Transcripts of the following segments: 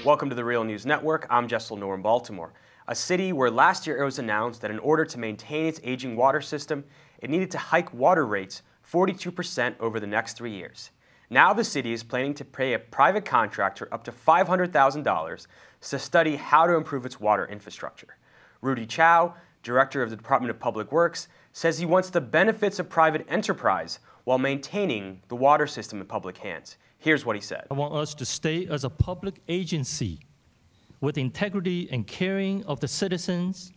Welcome to the Real News Network. I'm Jessel Noor in Baltimore, a city where last year it was announced that in order to maintain its aging water system, it needed to hike water rates 42% over the next 3 years. Now the city is planning to pay a private contractor up to $500,000 to study how to improve its water infrastructure. Rudy Chow, director of the Department of Public Works, says he wants the benefits of private enterprise while maintaining the water system in public hands. Here's what he said. I want us to stay as a public agency with integrity and caring of the citizens,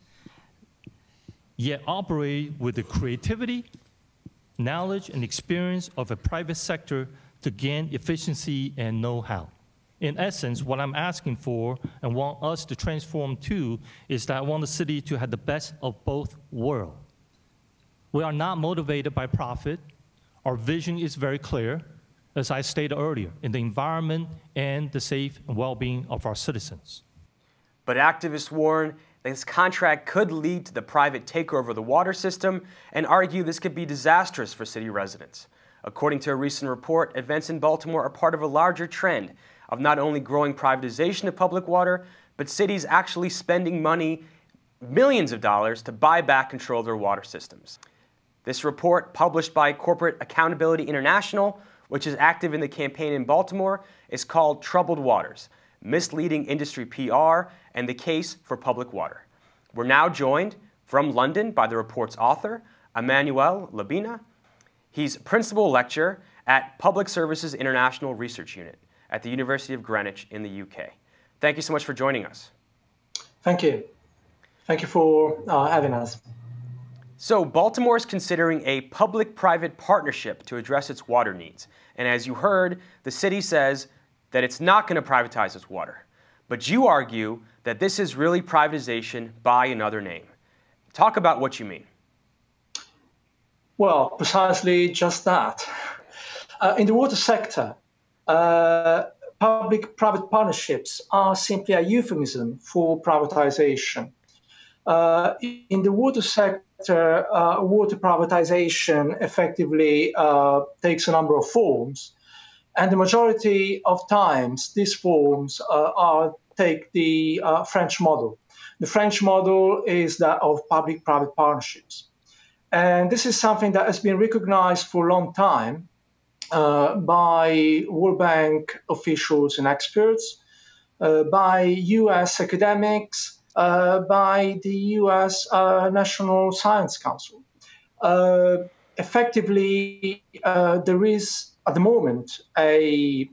yet operate with the creativity, knowledge, and experience of a private sector to gain efficiency and know-how. In essence, what I'm asking for and want us to transform to is that I want the city to have the best of both worlds. We are not motivated by profit. Our vision is very clear, as I stated earlier, in the environment and the safe and well-being of our citizens. But activists warn this contract could lead to the private takeover of the water system and argue this could be disastrous for city residents. According to a recent report, events in Baltimore are part of a larger trend of not only growing privatization of public water, but cities actually spending money, millions of dollars, to buy back control of their water systems. This report, published by Corporate Accountability International, which is active in the campaign in Baltimore, is called Troubled Waters: Misleading Industry PR and the Case for Public Water. We're now joined from London by the report's author, Emanuele Lobina. He's principal lecturer at Public Services International Research Unit at the University of Greenwich in the UK. Thank you so much for joining us. Thank you. Thank you for having us. So Baltimore is considering a public-private partnership to address its water needs. And as you heard, the city says that it's not going to privatize its water. But you argue that this is really privatization by another name. Talk about what you mean. Well, precisely just that. In the water sector, public-private partnerships are simply a euphemism for privatization. In the water sector, water privatization effectively takes a number of forms, and the majority of times these forms take the French model. The French model is that of public-private partnerships, and this is something that has been recognized for a long time by World Bank officials and experts, by US academics, by the US National Science Council. Effectively, there is at the moment a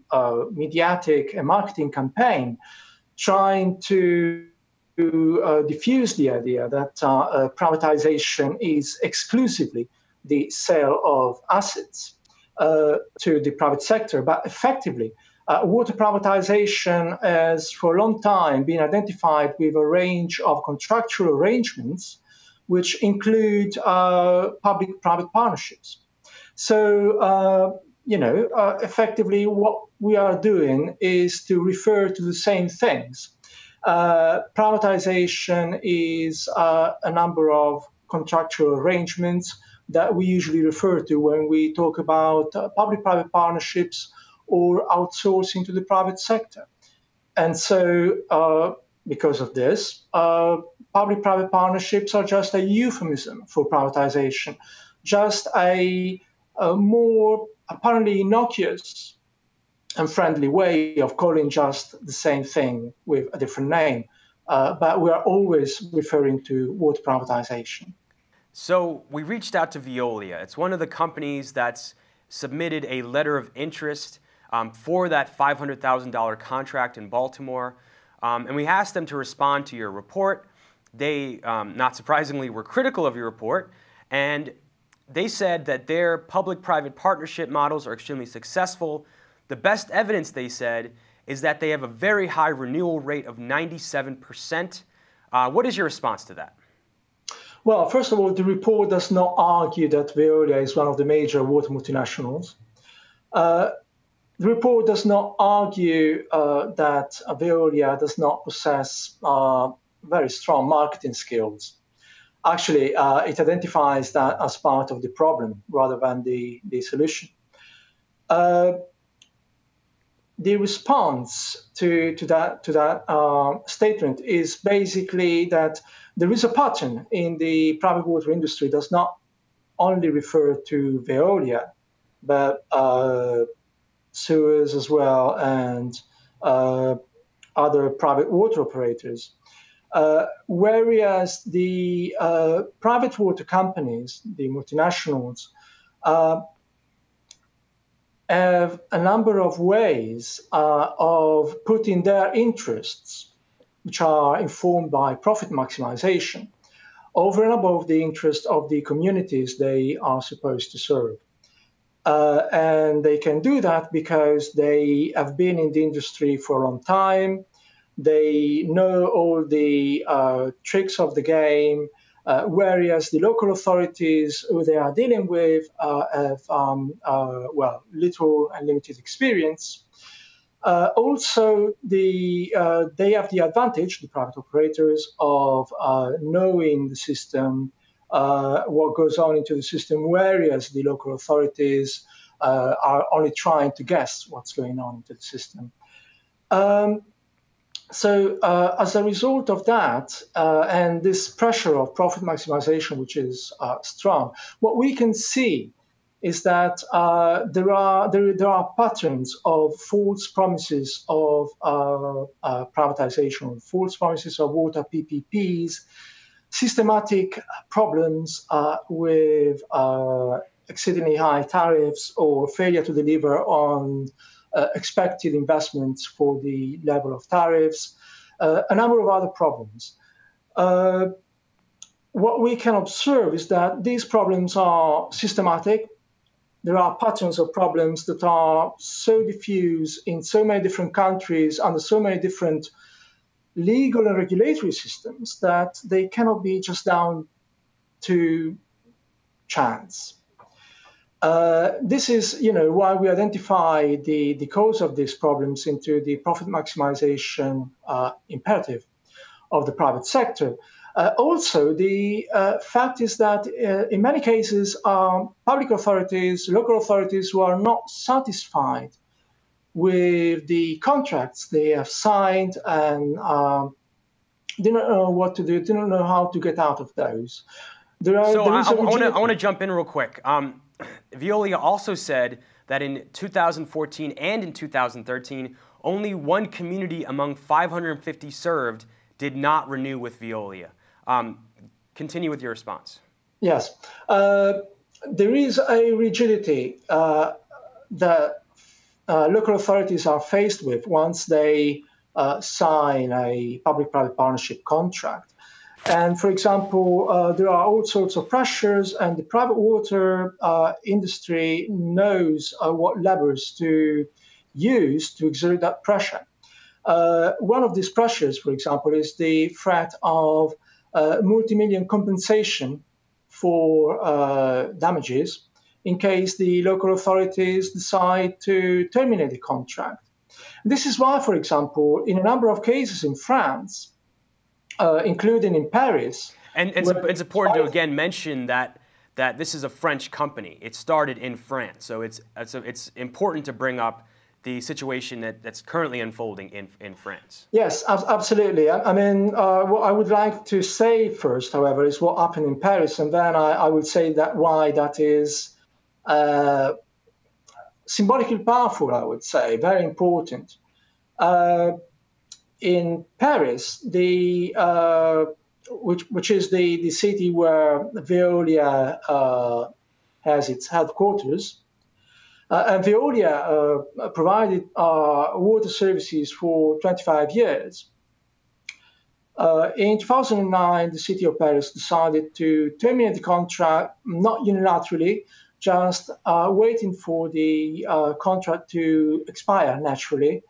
mediatic and marketing campaign trying to diffuse the idea that privatization is exclusively the sale of assets to the private sector, but effectively, water privatization has for a long time been identified with a range of contractual arrangements which include public-private partnerships. So, effectively what we are doing is to refer to the same things. Privatization is a number of contractual arrangements that we usually refer to when we talk about public-private partnerships or outsourcing to the private sector. And so because of this, public-private partnerships are just a euphemism for privatization, just a more apparently innocuous and friendly way of calling just the same thing with a different name. But we are always referring to water privatization. So we reached out to Veolia. It's one of the companies that's submitted a letter of interest for that $500,000 contract in Baltimore. And we asked them to respond to your report. They, not surprisingly, were critical of your report. And they said that their public-private partnership models are extremely successful. The best evidence, they said, is that they have a very high renewal rate of 97%. What is your response to that? Well, first of all, the report does not argue that Veolia is one of the major water multinationals. The report does not argue that Veolia does not possess very strong marketing skills. Actually, it identifies that as part of the problem rather than the solution. The the response to that statement is basically that there is a pattern in the private water industry. Does not only refer to Veolia, but sewers as well and other private water operators. Whereas the private water companies, the multinationals, have a number of ways of putting their interests, which are informed by profit maximization, over and above the interest of the communities they are supposed to serve. And they can do that because they have been in the industry for a long time. They know all the tricks of the game, whereas the local authorities who they are dealing with have, little and limited experience. Also, they have the advantage, the private operators, of knowing the system, what goes on into the system, whereas the local authorities are only trying to guess what's going on into the system. So as a result of that, and this pressure of profit maximization, which is strong, what we can see is that there are patterns of false promises of privatization, false promises of water PPPs, systematic problems with exceedingly high tariffs or failure to deliver on expected investments for the level of tariffs, a number of other problems. What we can observe is that these problems are systematic. There are patterns of problems that are so diffuse in so many different countries under so many different legal and regulatory systems that they cannot be just down to chance. This is, why we identify the cause of these problems into the profit maximization imperative of the private sector. Also, the fact is that in many cases, public authorities, local authorities who are not satisfied with the contracts they have signed and do not know what to do, do not know how to get out of those. I want to jump in real quick. Veolia also said that in 2014 and in 2013, only one community among 550 served did not renew with Veolia. Continue with your response. Yes. There is a rigidity that local authorities are faced with once they sign a public-private partnership contract. And for example, there are all sorts of pressures, and the private water industry knows what levers to use to exert that pressure. One of these pressures, for example, is the threat of multi-million compensation for damages in case the local authorities decide to terminate the contract. This is why, for example, in a number of cases in France, including in Paris. And it's important to again mention that this is a French company. It started in France, so it's important to bring up the situation that's currently unfolding in France. Yes, absolutely. I mean, what I would like to say first, however, is what happened in Paris, and then I would say that why that is symbolically powerful, I would say, very important. In Paris, which is the city where Veolia has its headquarters, and Veolia provided water services for 25 years. In 2009, the city of Paris decided to terminate the contract, not unilaterally, just waiting for the contract to expire naturally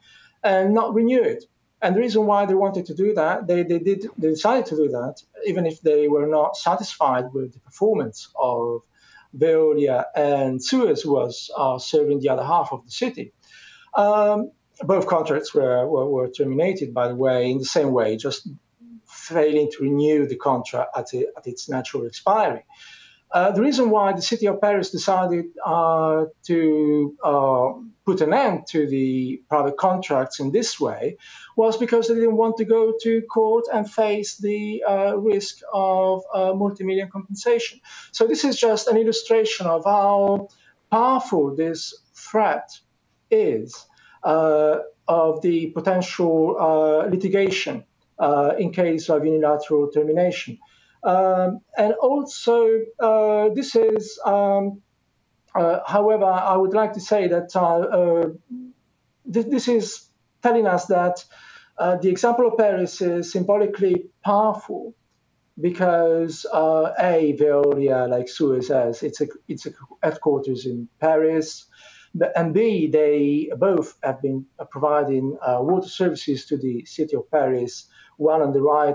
and not renew it. And the reason why they wanted to do that, they decided to do that, even if they were not satisfied with the performance of Veolia and Suez, who was serving the other half of the city. Both contracts were terminated, by the way, in the same way, just failing to renew the contract at its natural expiry. The reason why the city of Paris decided to put an end to the private contracts in this way was because they didn't want to go to court and face the risk of multi-million compensation. So this is just an illustration of how powerful this threat is of the potential litigation in case of unilateral termination. And also, this is, however, I would like to say that this is telling us that the example of Paris is symbolically powerful because Veolia, like Suez has, it's a headquarters in Paris, and B, they both have been providing water services to the city of Paris, one on the right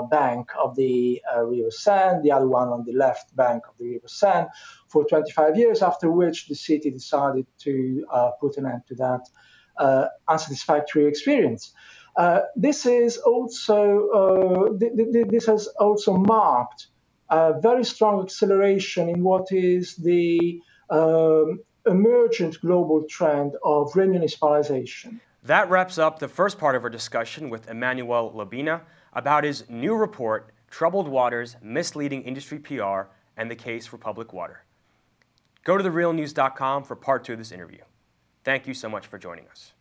bank of the River Seine, the other one on the left bank of the River Seine, for 25 years, after which the city decided to put an end to that unsatisfactory experience. This has also marked a very strong acceleration in what is the emergent global trend of remunicipalization. That wraps up the first part of our discussion with Emanuele Lobina about his new report, Troubled Waters, Misleading Industry PR, and the Case for Public Water. Go to therealnews.com for part 2 of this interview. Thank you so much for joining us.